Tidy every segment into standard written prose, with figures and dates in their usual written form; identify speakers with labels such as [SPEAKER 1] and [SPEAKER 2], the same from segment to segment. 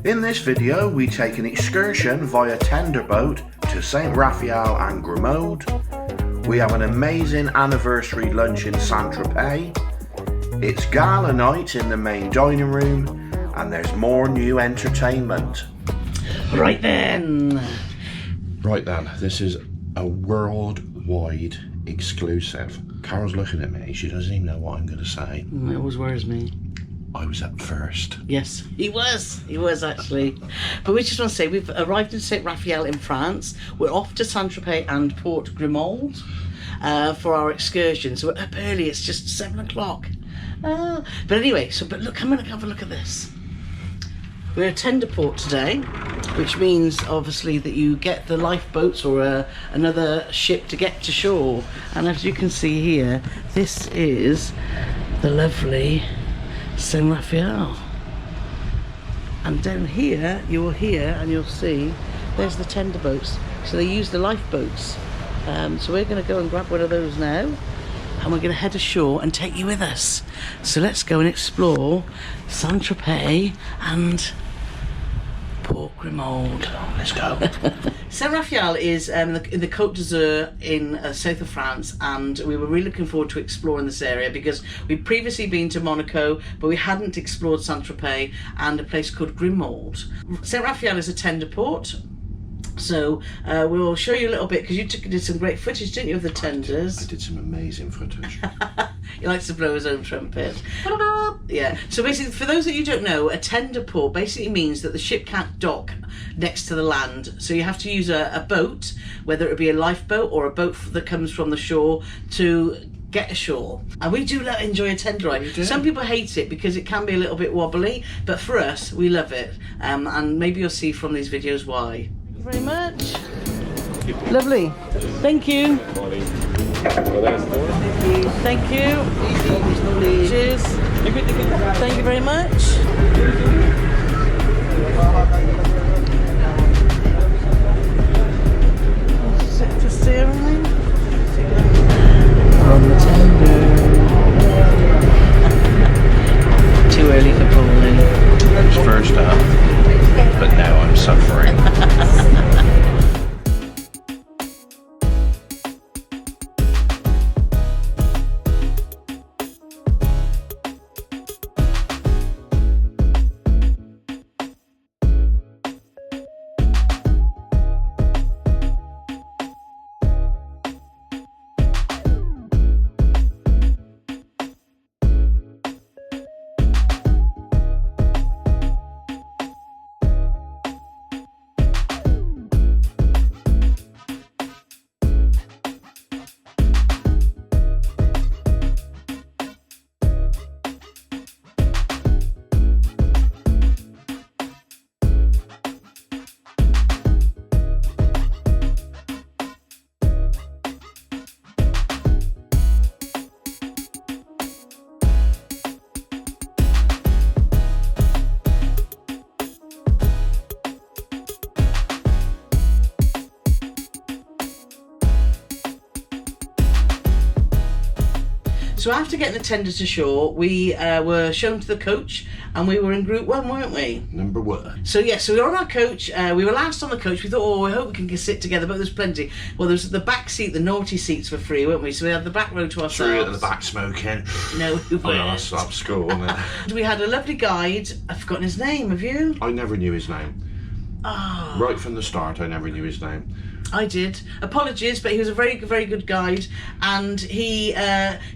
[SPEAKER 1] In this video we take an excursion via tender boat to St Raphael and Grimaud. We have an amazing anniversary lunch in St Tropez. It's gala night in the main dining room and there's more new entertainment.
[SPEAKER 2] Right then,
[SPEAKER 1] this is a worldwide exclusive. Carole's looking at me, she doesn't even know what I'm going to say.
[SPEAKER 2] It always worries me.
[SPEAKER 1] I was up first.
[SPEAKER 2] Yes, he was actually. But we just want to say we've arrived in St Raphael in France. We're off to St Tropez and Port of Grimaud for our excursion. So we're up early, it's just 7 o'clock. But anyway, but look, come and have a look at this. We're at tender port today, which means obviously that you get the lifeboats or another ship to get to shore. And as you can see here, this is the lovely St Raphael. And down here, you will hear and you'll see there's the tender boats. So they use the lifeboats. So we're going to go and grab one of those now. And we're going to head ashore and take you with us. So let's go and explore St Tropez and Port Grimaud.
[SPEAKER 1] Let's go.
[SPEAKER 2] St Raphael is in the Côte d'Azur in south of France, and we were really looking forward to exploring this area because we'd previously been to Monaco, but we hadn't explored St Tropez and a place called Grimaud. St Raphael is a tender port. So we'll show you a little bit because you did some great footage, didn't you, of the tenders?
[SPEAKER 1] I did some amazing footage.
[SPEAKER 2] He likes to blow his own trumpet. Yeah. So basically, for those that you don't know, a tender port basically means that the ship can't dock next to the land. So you have to use a boat, whether it be a lifeboat or a boat that comes from the shore, to get ashore. And we do enjoy a tender ride. Some people hate it because it can be a little bit wobbly, but for us, we love it. And maybe you'll see from these videos why. Very much. Lovely. Thank you. Thank you. Cheers. Thank you very much. Set the steering. On the tender. Too early for Pauline.
[SPEAKER 1] I was first up, but now I'm suffering.
[SPEAKER 2] So after getting the tender to shore, we were shown to the coach, and we were in group 1, weren't we?
[SPEAKER 1] Number 1.
[SPEAKER 2] So yeah, so we were on our coach. We were last on the coach. We thought, oh, I hope we can sit together, but there's plenty. Well, there's the back seat, the naughty seats were free, weren't we? So we had the back row to ourselves.
[SPEAKER 1] Through at the back smoking.
[SPEAKER 2] No, we weren't.
[SPEAKER 1] Oh, that's up school, isn't it?
[SPEAKER 2] We had a lovely guide. I've forgotten his name. Have you?
[SPEAKER 1] I never knew his name.
[SPEAKER 2] Oh.
[SPEAKER 1] Right from the start, I never knew his name.
[SPEAKER 2] I did. Apologies, but he was a very, very good guide, and he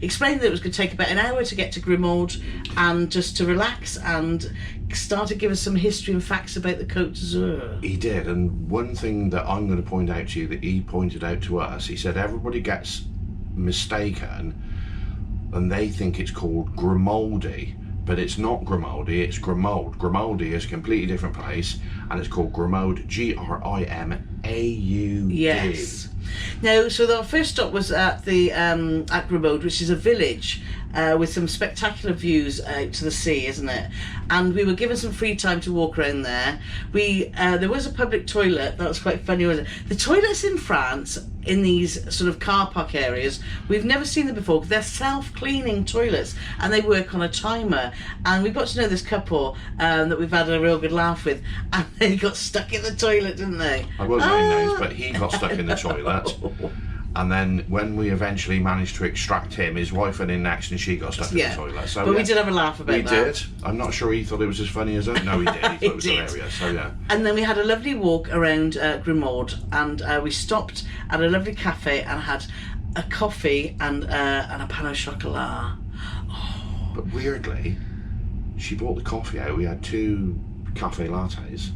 [SPEAKER 2] explained that it was going to take about an hour to get to Grimaud and just to relax, and started to give us some history and facts about the Côte d'Azur.
[SPEAKER 1] He did, and one thing that I'm going to point out to you that he pointed out to us, he said everybody gets mistaken and they think it's called Grimaldi, but it's not Grimaldi, it's Grimaud. Grimaldi is a completely different place, and it's called Grimaud, Grimaud. A-U-D.
[SPEAKER 2] Yes. Now, so our first stop was at the at Grimaud, which is a village with some spectacular views out to the sea, isn't it? And we were given some free time to walk around there. There was a public toilet. That was quite funny, wasn't it? The toilets in France, in these sort of car park areas, we've never seen them before. They're self-cleaning toilets and they work on a timer. And we got to know this couple that we've had a real good laugh with, and they got stuck in the toilet, didn't they?
[SPEAKER 1] I won't name names, but he got stuck in the toilet. And then when we eventually managed to extract him, his wife went in next and she got stuck in the toilet. So,
[SPEAKER 2] but we did have a laugh about that.
[SPEAKER 1] We did. I'm not sure he thought it was as funny as us. No, he did. He thought it was hilarious. So yeah.
[SPEAKER 2] And then we had a lovely walk around Grimaud, and we stopped at a lovely cafe and had a coffee and a pain au chocolat. Oh.
[SPEAKER 1] But weirdly, she brought the coffee out. We had 2 cafe lattes,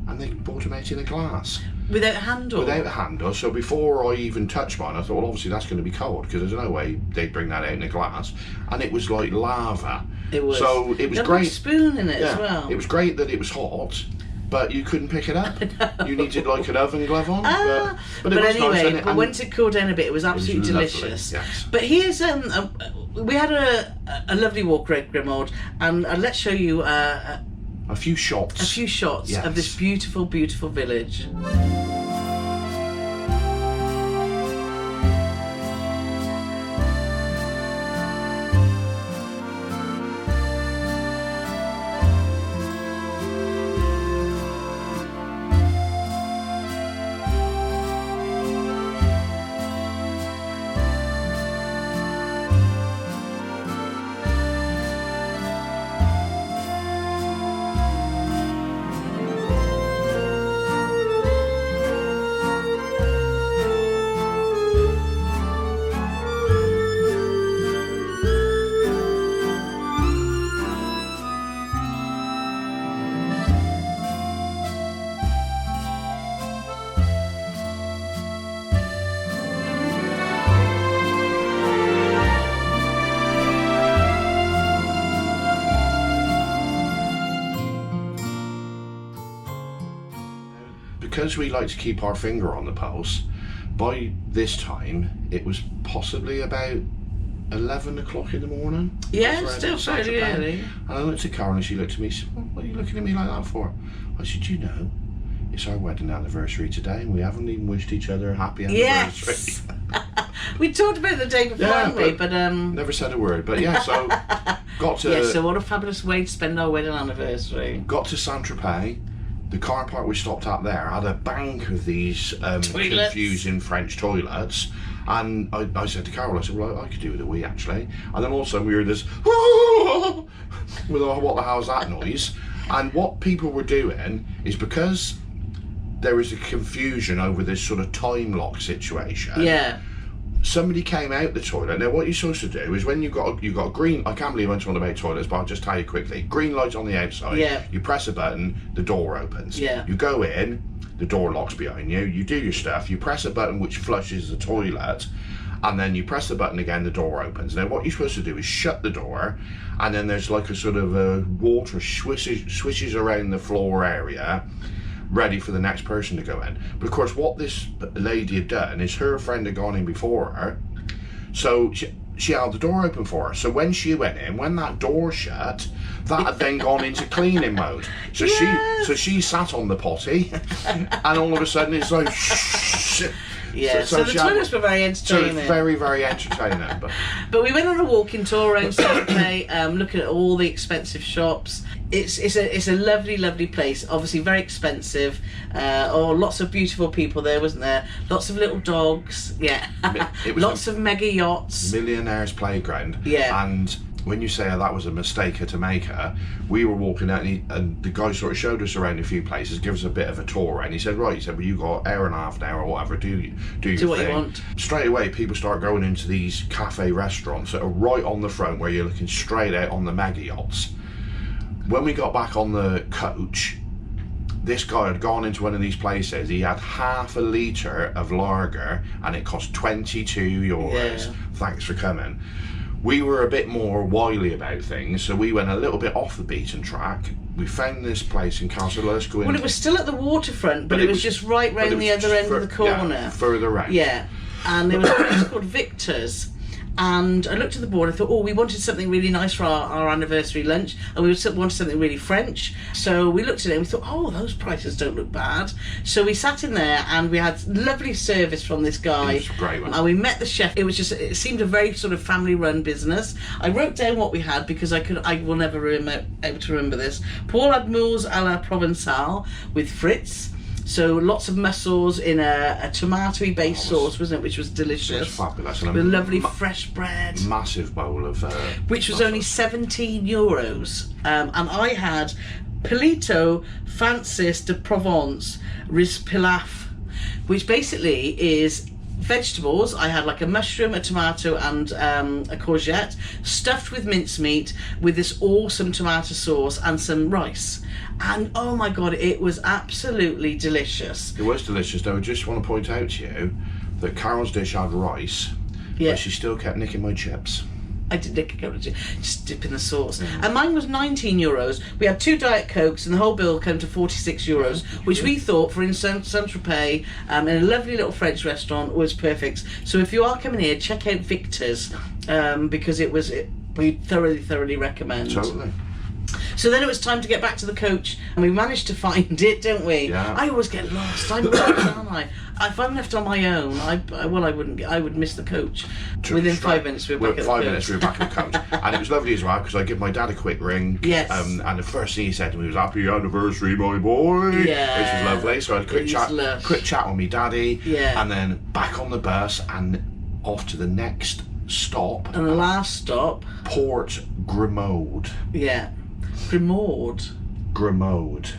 [SPEAKER 1] and they brought them out in a glass.
[SPEAKER 2] Without a handle?
[SPEAKER 1] Without a handle. So before I even touched mine, I thought, well, obviously that's going to be cold, because there's no way they'd bring that out in a glass. And it was like lava.
[SPEAKER 2] It was.
[SPEAKER 1] So it was
[SPEAKER 2] great.
[SPEAKER 1] great.
[SPEAKER 2] A spoon in it as well.
[SPEAKER 1] It was great that it was hot, but you couldn't pick it up. You needed like an oven glove on. But it was
[SPEAKER 2] anyway,
[SPEAKER 1] nice,
[SPEAKER 2] but once it cooled down a bit, it was absolutely delicious.
[SPEAKER 1] Lovely, yes.
[SPEAKER 2] But here's we had a lovely walk around Grimaud, and let's show you a
[SPEAKER 1] few shots.
[SPEAKER 2] A few shots of this beautiful, beautiful village.
[SPEAKER 1] Because we like to keep our finger on the pulse, by this time it was possibly about 11 o'clock in the morning.
[SPEAKER 2] Yeah, still fairly early.
[SPEAKER 1] And I looked at Carole and she looked at me and said, what are you looking at me like that for? I said, you know, it's our wedding anniversary today and we haven't even wished each other a happy anniversary.
[SPEAKER 2] Yes. We talked about it the day before, hadn't we? But
[SPEAKER 1] never said a word. But yeah, so got to...
[SPEAKER 2] Yeah, so what a fabulous way to spend our wedding anniversary.
[SPEAKER 1] Got to St Tropez. The car park we stopped at there had a bank of these confusing French toilets, and I said to Carole, I said, well, I could do with a wee actually. And then all of a sudden we heard this with what the hell's that noise? And what people were doing is, because there was a confusion over this sort of time lock situation.
[SPEAKER 2] Yeah.
[SPEAKER 1] Somebody came out the toilet. Now, what you're supposed to do is, when you've got a green, I can't believe I went on about toilets, but I'll just tell you quickly. Green light on the outside.
[SPEAKER 2] Yeah.
[SPEAKER 1] You press a button, the door opens.
[SPEAKER 2] Yeah.
[SPEAKER 1] You go in, the door locks behind you. You do your stuff. You press a button which flushes the toilet, and then you press the button again, the door opens. Now, what you're supposed to do is shut the door, and then there's like a sort of water swishes around the floor area, ready for the next person to go in. But of course, what this lady had done is, her friend had gone in before her, so she held the door open for her. So when she went in, when that door shut, that had then gone into cleaning mode. So
[SPEAKER 2] yes.
[SPEAKER 1] she sat on the potty, and all of a sudden it's like
[SPEAKER 2] yeah, so the toilets were very entertaining.
[SPEAKER 1] So it's very, very entertaining.
[SPEAKER 2] But we went on a walking tour around St Tropez, looking at all the expensive shops. It's a lovely, lovely place. Obviously very expensive. Lots of beautiful people there, wasn't there? Lots of little dogs. Yeah. Lots of mega yachts.
[SPEAKER 1] Millionaire's playground.
[SPEAKER 2] Yeah.
[SPEAKER 1] And when you say that was a mistake to make her, we were walking out and the guy sort of showed us around a few places, give us a bit of a tour, and he said, right, he said, well, you got an hour and a half now or whatever, do what
[SPEAKER 2] you want.
[SPEAKER 1] Straight away people start going into these cafe restaurants that are right on the front, where you're looking straight out on the mega yachts. When we got back on the coach, this guy had gone into one of these places. He had half a litre of lager and it cost €22.
[SPEAKER 2] Yeah.
[SPEAKER 1] Thanks for coming. We were a bit more wily about things, so we went a little bit off the beaten track, we found this place in Carole, so let's go in.
[SPEAKER 2] Well, it was still at the waterfront, but it was just right round the other end of the corner.
[SPEAKER 1] Yeah, further round.
[SPEAKER 2] Yeah, and there was a place called Victor's. And I looked at the board, I thought, oh, we wanted something really nice for our anniversary lunch, and we wanted something really French. So we looked at it and we thought, oh, those prices don't look bad. So we sat in there and we had lovely service from this guy.
[SPEAKER 1] It was great,
[SPEAKER 2] and we met the chef. It seemed a very sort of family-run business. I wrote down what we had because I will never able to remember this. Paul had moules à la Provençale with frites. So lots of mussels in a tomato-y based sauce, wasn't it? Which was delicious.
[SPEAKER 1] It was fabulous.
[SPEAKER 2] With lovely fresh bread.
[SPEAKER 1] Massive bowl of...
[SPEAKER 2] which was only €17. And I had Pilito Francis de Provence Riz Pilaf, which basically is vegetables. I had like a mushroom, a tomato and a courgette stuffed with mincemeat with this awesome tomato sauce and some rice. And oh my god, it was absolutely delicious.
[SPEAKER 1] It was delicious, though. I just want to point out to you that Carole's dish had rice, but she still kept nicking my chips.
[SPEAKER 2] I did nick a couple of chips, just dip in the sauce. And mine was €19. We had 2 Diet Cokes and the whole bill came to €46, which we thought for in St Tropez, in a lovely little French restaurant, was perfect. So if you are coming here, check out Victor's, because we thoroughly recommend.
[SPEAKER 1] Totally.
[SPEAKER 2] So then it was time to get back to the coach, and we managed to find it, don't we?
[SPEAKER 1] Yeah.
[SPEAKER 2] I always get lost. I'm lost, aren't I? If I'm left on my own, I wouldn't. I would miss the coach. Within 5 minutes, we were back at the coach.
[SPEAKER 1] 5 minutes, we were back at the coach, and it was lovely as well because I give my dad a quick ring.
[SPEAKER 2] Yes.
[SPEAKER 1] And the first thing he said to me was "Happy anniversary, my boy."
[SPEAKER 2] Yeah.
[SPEAKER 1] Which was lovely. So I had a quick chat with me daddy.
[SPEAKER 2] Yeah.
[SPEAKER 1] And then back on the bus and off to the next stop.
[SPEAKER 2] And the last stop.
[SPEAKER 1] Port Grimaud.
[SPEAKER 2] Yeah. Grimaud.
[SPEAKER 1] Grimaud.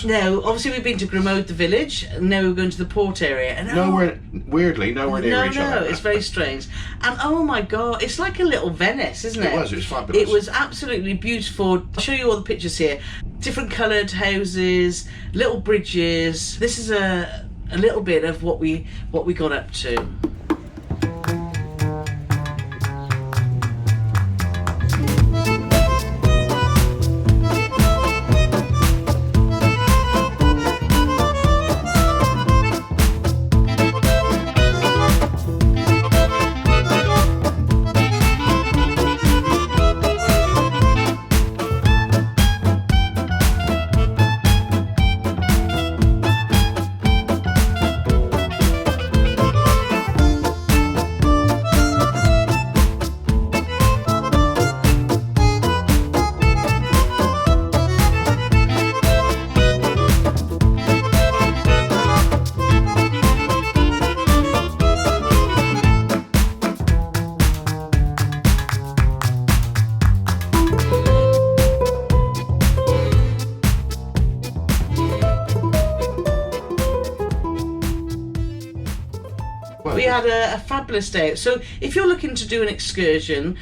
[SPEAKER 2] Now, obviously we've been to Grimaud, the village, and now we're going to the port area. And
[SPEAKER 1] nowhere near each other.
[SPEAKER 2] No, it's very strange. And oh my god, it's like a little Venice, isn't it?
[SPEAKER 1] It was fabulous.
[SPEAKER 2] It was absolutely beautiful. I'll show you all the pictures here. Different coloured houses, little bridges. This is a little bit of what we got up to. We had a fabulous day. So if you're looking to do an excursion,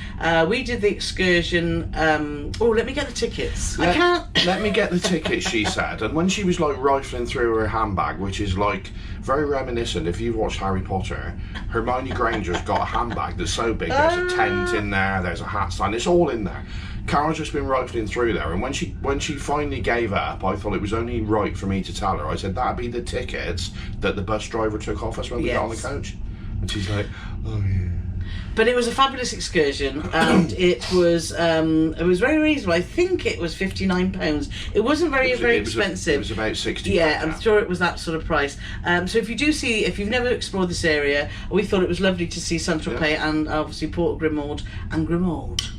[SPEAKER 2] we did the excursion. Let me get the tickets. I can't.
[SPEAKER 1] Let me get the tickets, she said. And when she was like rifling through her handbag, which is like very reminiscent, if you've watched Harry Potter, Hermione Granger's got a handbag that's so big. There's a tent in there, there's a hat stand, it's all in there. Carole's just been rifling through there, and when she finally gave up, I thought it was only right for me to tell her. I said that'd be the tickets that the bus driver took off us when we got on the coach. And she's like, oh yeah.
[SPEAKER 2] But it was a fabulous excursion, and it was very reasonable. I think it was £59. It wasn't very expensive.
[SPEAKER 1] It was about £60.
[SPEAKER 2] Yeah, I'm sure it was that sort of price. So if you've never explored this area, we thought it was lovely to see St Tropez and obviously Port of Grimaud and Grimaud.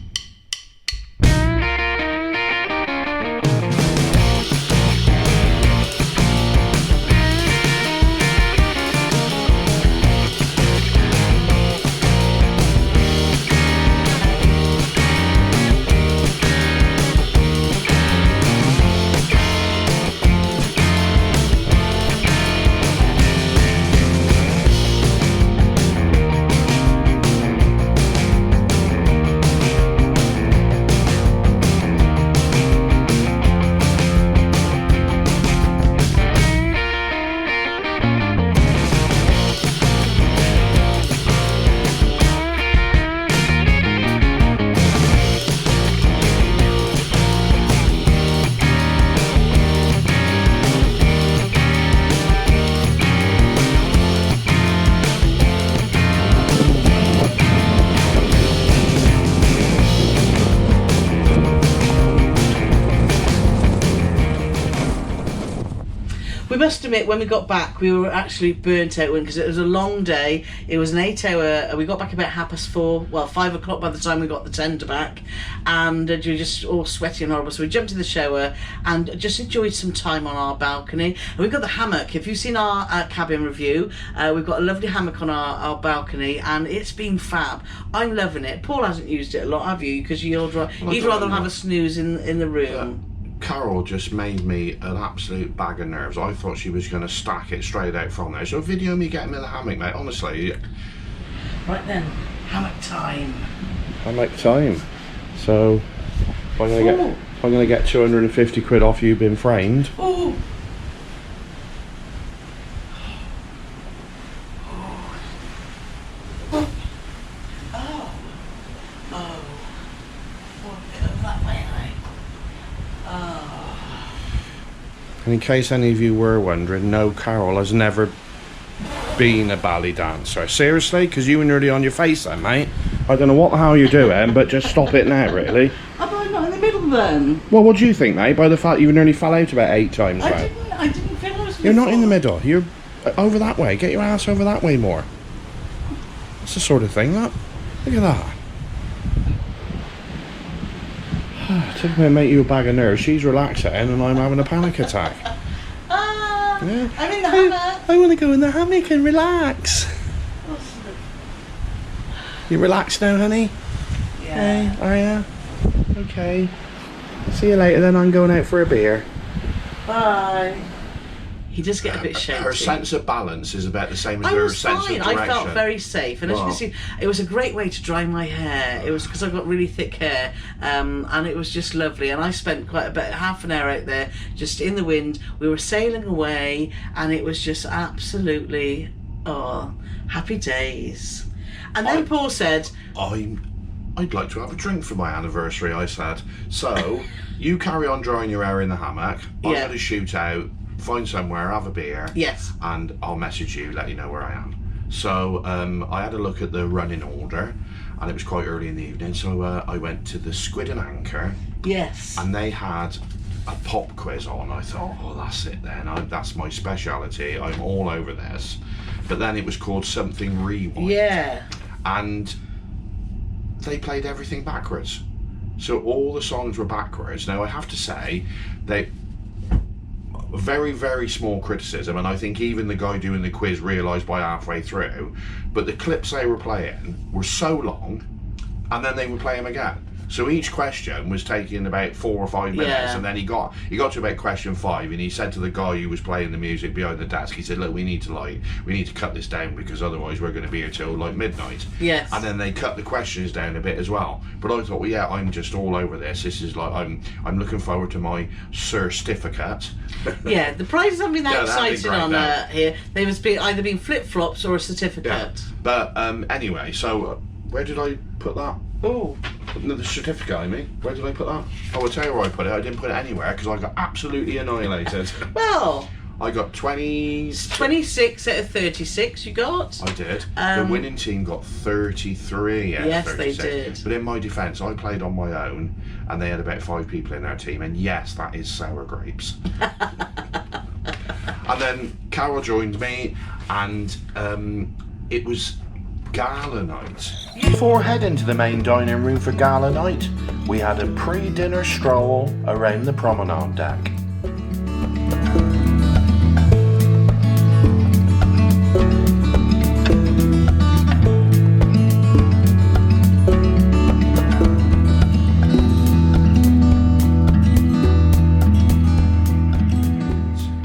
[SPEAKER 2] We must admit, when we got back, we were actually burnt out because it was a long day. It was an 8-hour. We got back about 4:30. Well, 5 o'clock by the time we got the tender back, and we were just all sweaty and horrible. So we jumped in the shower and just enjoyed some time on our balcony. And we've got the hammock. If you've seen our cabin review, we've got a lovely hammock on our balcony, and it's been fab. I'm loving it. Paul hasn't used it a lot, have you? Because you'd rather have a snooze in the room.
[SPEAKER 1] Carole just made me an absolute bag of nerves. I thought she was going to stack it straight out from there. So video me getting in the hammock, mate, honestly.
[SPEAKER 2] Right then, hammock time.
[SPEAKER 1] Hammock time. So, if I'm going to get 250 quid off you being framed.
[SPEAKER 2] Ooh.
[SPEAKER 1] And in case any of you were wondering, no, Carole has never been a ballet dancer. Seriously? Because you were nearly on your face then, mate. I don't know what the hell you're doing, but just stop it now, really.
[SPEAKER 2] I'm not in the middle then.
[SPEAKER 1] Well, what do you think, mate, by the fact you nearly fell out about 8 times now?
[SPEAKER 2] I didn't feel I was.
[SPEAKER 1] You're not in the middle. You're over that way. Get your ass over that way more. That's the sort of thing, that. Look at that. Took me to make you a bag of nerves. She's relaxing and I'm having a panic attack. Yeah.
[SPEAKER 2] I'm in the hammock.
[SPEAKER 1] I want to go in the hammock and relax. You relaxed now, honey?
[SPEAKER 2] Yeah.
[SPEAKER 1] Hey, are ya? Okay. See you later then. I'm going out for a beer.
[SPEAKER 2] Bye. He does get a bit shaky.
[SPEAKER 1] Her sense of balance is about the same as her sense of direction.
[SPEAKER 2] I felt very safe, and as you can see, it was a great way to dry my hair. It was because I've got really thick hair, and it was just lovely. And I spent quite about half an hour out there, just in the wind. We were sailing away, and it was just absolutely happy days. And then Paul said,
[SPEAKER 1] I'd like to have a drink for my anniversary. I said, so you carry on drying your hair in the hammock. I'm going to shoot out. Find somewhere, have a beer.
[SPEAKER 2] Yes.
[SPEAKER 1] And I'll message you, let you know where I am. So I had a look at the running order, and it was quite early in the evening. So I went to the Squid and Anchor.
[SPEAKER 2] Yes.
[SPEAKER 1] And they had a pop quiz on. I thought, oh, that's it then. That's my speciality. I'm all over this. But then it was called Something Rewind.
[SPEAKER 2] Yeah.
[SPEAKER 1] And they played everything backwards. So all the songs were backwards. Now I have to say, very, very small criticism, and I think even the guy doing the quiz realised by halfway through, but the clips they were playing were so long, and then they would play them again. So each question was taking about 4 or 5 minutes, and then he got to about question 5, and he said to the guy who was playing the music behind the desk, he said, look, we need to cut this down because otherwise we're going to be here till like midnight.
[SPEAKER 2] Yes.
[SPEAKER 1] And then they cut the questions down a bit as well. But I thought, well, yeah, I'm just all over this. This is like I'm looking forward to my certificate.
[SPEAKER 2] Yeah, the prizes haven't been that exciting on here. They've either been flip-flops or a certificate.
[SPEAKER 1] Yeah. But anyway, so where did I put that?
[SPEAKER 2] Oh.
[SPEAKER 1] The certificate, I mean. Where did I put that? Oh, I'll tell you where I put it. I didn't put it anywhere because I got absolutely annihilated.
[SPEAKER 2] Well,
[SPEAKER 1] I got
[SPEAKER 2] 26 out of 36 you got.
[SPEAKER 1] I did. The winning team got 33 out of 36. Yes, they did. But in my defence, I played on my own and they had about 5 people in their team, and yes, that is sour grapes. And then Carole joined me, and it was Gala night. Before heading to the main dining room for Gala night, we had a pre-dinner stroll around the promenade deck.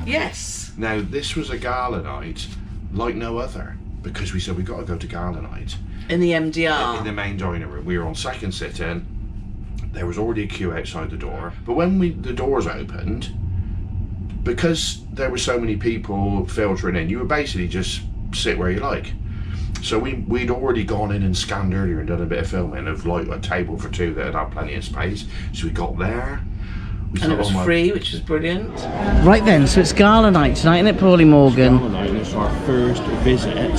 [SPEAKER 2] Yes.
[SPEAKER 1] Now this was a gala night like no other, because we said we've got to go to gala night.
[SPEAKER 2] In the MDR.
[SPEAKER 1] In the main dining room. We were on second sit-in. There was already a queue outside the door. But when the doors opened, because there were so many people filtering in, you would basically just sit where you like. So we'd already gone in and scanned earlier and done a bit of filming of like a table for 2 that had plenty of space. So we got there.
[SPEAKER 2] And it was free, which was brilliant. Right then, so it's Gala night tonight, isn't it, Paulie Morgan?
[SPEAKER 3] Gala night, it's our first visit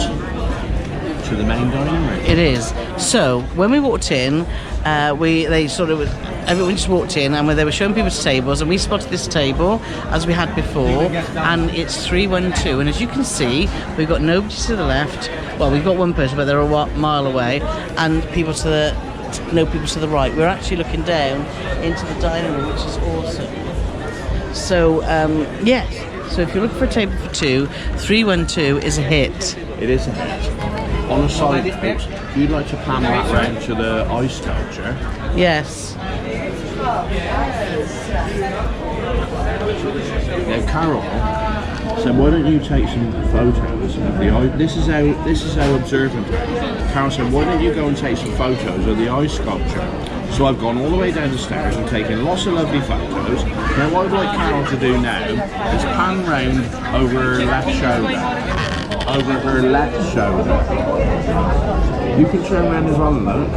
[SPEAKER 3] to the main dining room.
[SPEAKER 2] It is. So when we walked in, they sort of everyone just walked in and they were showing people tables, and we spotted this table as we had before, and it's 312. And as you can see, we've got nobody to the left. Well, we've got one person, but they're a mile away, and no people to the right. We're actually looking down into the dining room, which is awesome. So yes, so if you look for a table for two, 312 is a hit.
[SPEAKER 3] It is a hit. On a side note, if you'd like to pan that round to the ice sculpture.
[SPEAKER 2] Yes.
[SPEAKER 3] Now, Carole said, why don't you take some photos of the ice? This is how observant. Carole said, why don't you go and take some photos of the ice sculpture? So I've gone all the way down the stairs and taken lots of lovely photos. Now what I'd like Carole to do now is pan round over her left shoulder. Over her left shoulder. You can turn around as well and look.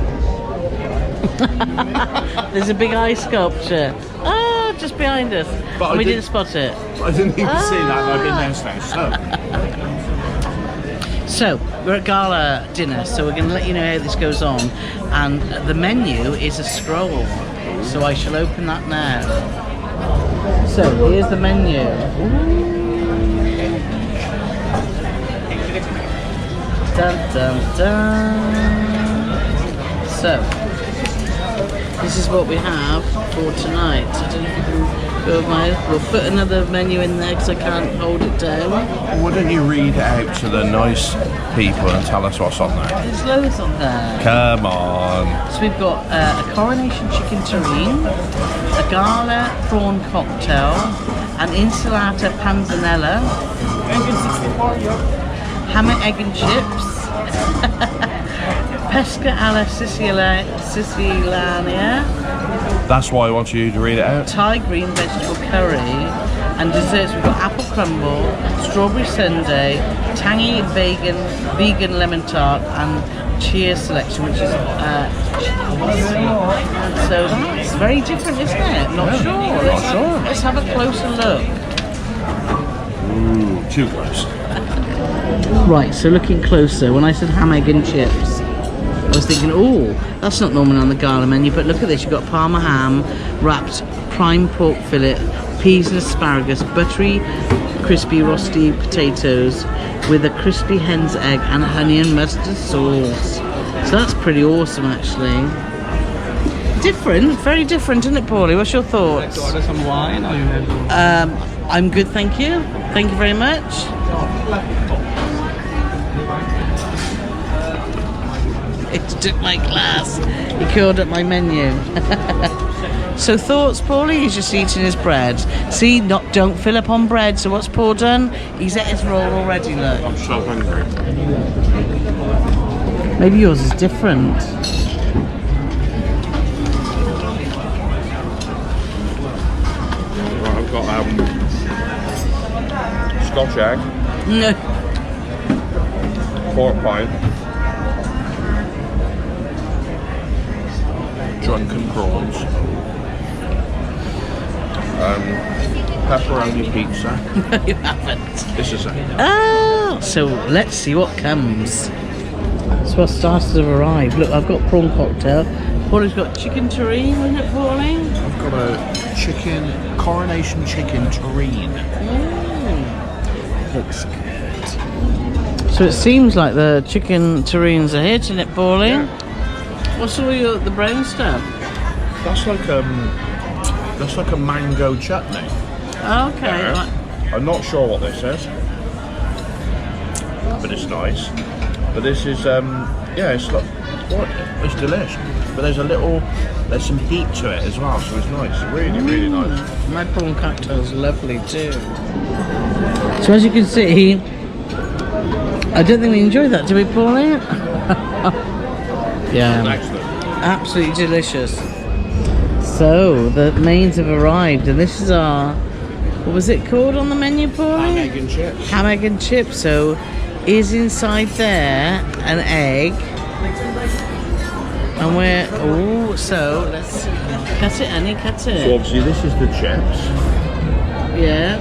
[SPEAKER 2] There's a big ice sculpture. Ah, just behind us.
[SPEAKER 3] But
[SPEAKER 2] we didn't spot it.
[SPEAKER 3] I didn't even see that. I've been downstairs.
[SPEAKER 2] So, we're at Gala dinner, so we're going to let you know how this goes on. And the menu is a scroll, so I shall open that now. So, here's the menu. Dun, dun, dun. So, this is what we have for tonight. I don't know if you can go with we'll put another menu in there because I can't hold it down.
[SPEAKER 3] Why don't you read it out to the nice people and tell us what's on there?
[SPEAKER 2] There's loads on there.
[SPEAKER 3] Come on.
[SPEAKER 2] So we've got a coronation chicken terrine, a gala prawn cocktail, an insalata panzanella, hammock egg and chips, pesca alla Siciliana,
[SPEAKER 3] That's why I want you to read it out.
[SPEAKER 2] Thai green vegetable curry, and desserts we've got apple crumble, strawberry sundae, tangy vegan lemon tart, and cheer selection, which is so that's very different, isn't it? Not sure. Let's have a closer look.
[SPEAKER 3] Ooh, too close.
[SPEAKER 2] Right, so looking closer, when I said ham, egg and chips, I was thinking, oh, that's not normally on the gala menu, but look at this, you've got parma ham, wrapped prime pork fillet, peas and asparagus, buttery, crispy rosti potatoes with a crispy hen's egg and honey and mustard sauce. So that's pretty awesome, actually. Different, very different, isn't it, Paulie? What's your thoughts?
[SPEAKER 4] To order some wine, or you have?
[SPEAKER 2] I'm good, thank you. Thank you very much. It took my glass. He curled up my menu. So thoughts, Paulie? He's just eating his bread. See, don't fill up on bread. So what's Paul done? He's at his roll already, look.
[SPEAKER 3] I'm so hungry.
[SPEAKER 2] Maybe yours is different.
[SPEAKER 3] Right, I've got Scotch egg,
[SPEAKER 2] No.
[SPEAKER 3] pork pie, drunken prawns, pepperoni pizza.
[SPEAKER 2] No, you haven't.
[SPEAKER 3] This is it.
[SPEAKER 2] Oh, so let's see what comes. So our starters have arrived. Look, I've got prawn cocktail. Paulie's got chicken terrine, isn't it, Paulie?
[SPEAKER 3] I've got a coronation chicken terrine.
[SPEAKER 2] Looks good. So it seems like the chicken terrine's a hit, isn't it, Paulie?
[SPEAKER 3] Yeah.
[SPEAKER 2] What's all the brown stuff?
[SPEAKER 3] That's like a mango chutney.
[SPEAKER 2] Okay.
[SPEAKER 3] Yeah. I'm not sure what this is, but it's nice. But this is it's like it's delicious. But there's some heat to it as well, so it's nice. Really, really nice.
[SPEAKER 2] My prawn cocktail's lovely too. So as you can see, I don't think we enjoyed that, did we, Paulie? Yeah.
[SPEAKER 3] Excellent.
[SPEAKER 2] Absolutely delicious. So the mains have arrived, and this is our, what was it called on the menu, Paulie?
[SPEAKER 3] Ham, egg and chips.
[SPEAKER 2] Ham, egg and chips. So is inside there an egg, and we're so let's cut it, Annie, cut
[SPEAKER 3] So
[SPEAKER 2] it.
[SPEAKER 3] obviously this is the chips.
[SPEAKER 2] Yeah.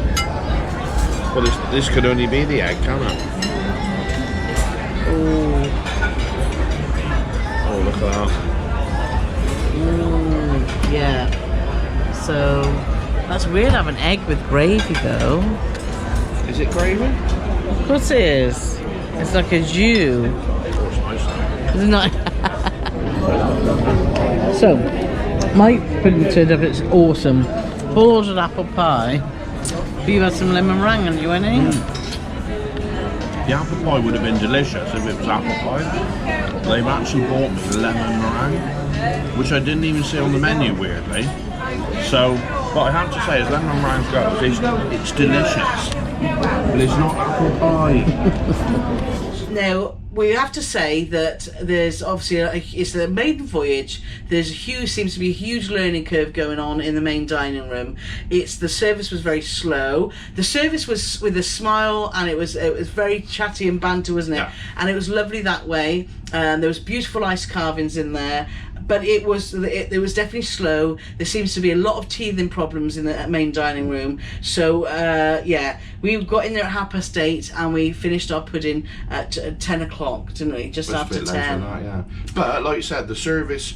[SPEAKER 3] Well, this could only be the egg, can it? Oh, look at that.
[SPEAKER 2] Yeah. So that's weird having egg with gravy though.
[SPEAKER 3] Is it gravy?
[SPEAKER 2] Of course it is. It's like a jus.
[SPEAKER 3] Oh, it's nice though.
[SPEAKER 2] Isn't it? So, my pudding turned up, it's awesome. Paul ordered apple pie. But you had some lemon meringue, hadn't you, any?
[SPEAKER 3] The apple pie would have been delicious if it was apple pie. They've actually bought me lemon meringue, which I didn't even see on the menu, weirdly. So, what I have to say, as lemon meringue goes, it's delicious, but it's not apple pie.
[SPEAKER 2] Now, we have to say that there's obviously it's a maiden voyage. There's seems to be a huge learning curve going on in the main dining room. The service was very slow. The service was with a smile, and it was very chatty and banter, wasn't it?
[SPEAKER 3] Yeah.
[SPEAKER 2] And it was lovely that way. There was beautiful ice carvings in there. But it was definitely slow. There seems to be a lot of teething problems in the main dining room. So yeah, we got in there at 8:30 and we finished our pudding at 10 o'clock, didn't we? Just after 10.
[SPEAKER 3] That, yeah. But like you said, the service,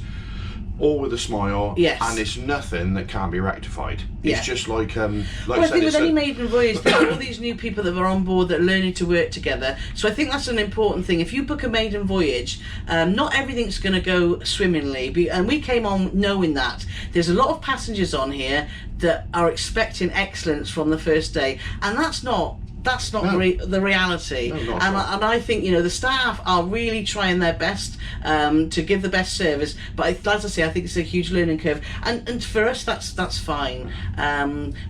[SPEAKER 3] all with a smile.
[SPEAKER 2] Yes.
[SPEAKER 3] And it's nothing that can't be rectified.
[SPEAKER 2] Yeah.
[SPEAKER 3] It's just like
[SPEAKER 2] Well,
[SPEAKER 3] I
[SPEAKER 2] I
[SPEAKER 3] said,
[SPEAKER 2] think with any maiden voyage, there are all these new people that are on board that are learning to work together. So I think that's an important thing. If you book a maiden voyage, not everything's going to go swimmingly. And we came on knowing that. There's a lot of passengers on here that are expecting excellence from the first day. And that's not the reality.
[SPEAKER 3] No, not
[SPEAKER 2] and
[SPEAKER 3] at all.
[SPEAKER 2] and I think, you know, the staff are really trying their best to give the best service, but as I say, I think it's a huge learning curve, and for us that's fine,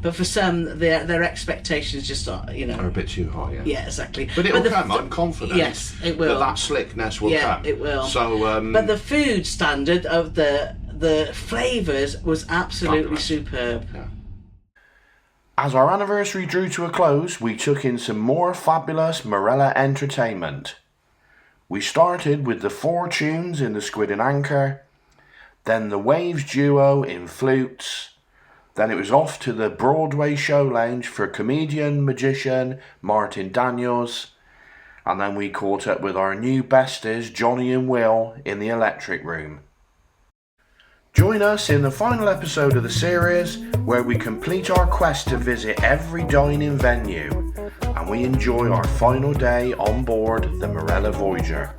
[SPEAKER 2] but for some their expectations just are
[SPEAKER 3] a bit too high.
[SPEAKER 2] yeah, exactly.
[SPEAKER 3] But it'll come. I'm confident.
[SPEAKER 2] Yes, it will.
[SPEAKER 3] That slickness will come.
[SPEAKER 2] Yeah, it will.
[SPEAKER 3] So,
[SPEAKER 2] but the food standard of the flavours was absolutely
[SPEAKER 3] Fabulous.
[SPEAKER 2] superb.
[SPEAKER 3] Yeah.
[SPEAKER 1] As our anniversary drew to a close, we took in some more fabulous Marella entertainment. We started with the 4 tunes in the Squid and Anchor, then the Waves duo in flutes, then it was off to the Broadway show lounge for comedian, magician Martin Daniels, and then we caught up with our new besties Johnny and Will in the Electric Room. Join us in the final episode of the series where we complete our quest to visit every dining venue and we enjoy our final day on board the Marella Voyager.